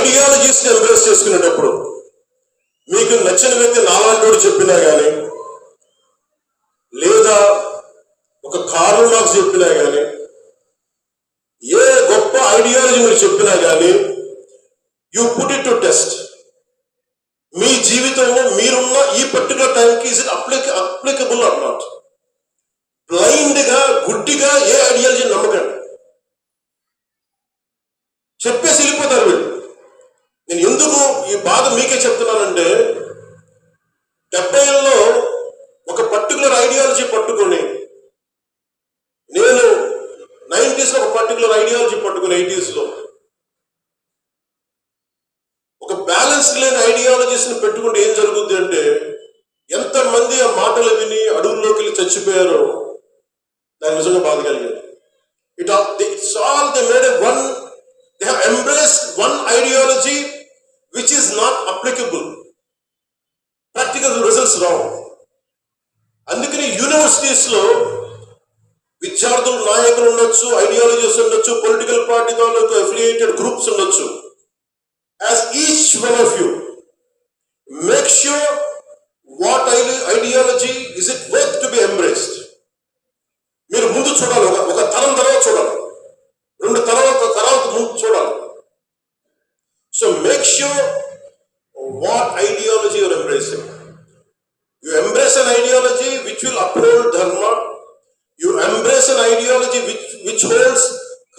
ఐడియాలజీస్ని embrace చేసుకునేటప్పుడు మీకు నచ్చిన వ్యక్తి నాలాంటి చెప్పినా కానీ, లేదా ఒక కార్ల్ మార్క్స్ చెప్పినా కానీ, ఏ గొప్ప ఐడియాలజీ మీరు చెప్పినా కానీ, you put it to test. మీ జీవితంలో మీరున్న ఈ పర్టికులర్ టైంకి is it applicable or not. బ్లైండ్గా గుడ్డిగా ఏ ఐడియాలజీ నమ్మకండి. చెప్పేసి వెళ్ళిపోతారు వీళ్ళు. నేను ఎందుకు ఈ బాధ మీకే చెప్తున్నానంటే, 70ల్లో ఒక పర్టికులర్ ఐడియాలజీ పట్టుకొని, నేను 90స్లో ఒక పర్టికులర్ ఐడియాలజీ పట్టుకొని 80స్లో ఒక బ్యాలెన్స్ లేని ఐడియాలజీస్ని పెట్టుకుంటే ఏం జరుగుద్ది అంటే, ఎంతమంది ఆ మాటలు విని అడవుల్లోకి వెళ్ళి చచ్చిపోయారో దాని నిజంగా బాధ కలిగింది. It's all they made they have embraced one ideology which is not applicable. Practical results wrong. అందుకని యూనివర్సిటీస్లో విద్యార్థులు నాయకులు ఉండొచ్చు, ఐడియాలజీస్ ఉండొచ్చు, పొలిటికల్ పార్టీ తాలూకు అఫిలియేటెడ్ గ్రూప్స్ ఉండొచ్చు. As each one of you make sure what ideology is it worth to be embraced. మీరు ముందు చూడాలి, ఒక తరం తర్వాత చూడాలి, 2 తరాల ముందు చూడాలి. So make sure what ideology you're embracing. You embrace an ideology which will uphold dharma. You embrace an ideology which holds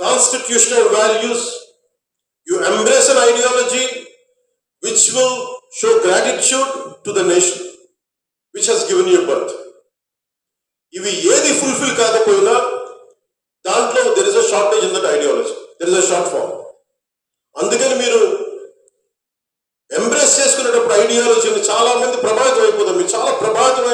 constitutional values. You embrace an ideology which will show gratitude to the nation which has given you birth. ఇవి ఏది fulfil కాకపోయినా దాంట్లో there is a shortage in that ideology. There is a shortfall. అందుకని మీరు embrace చేసుకునేటప్పుడు ఐడియాలజీని చాలా మంది ప్రభావితం అయిపోతారు. మీరు చాలా ప్రభావితం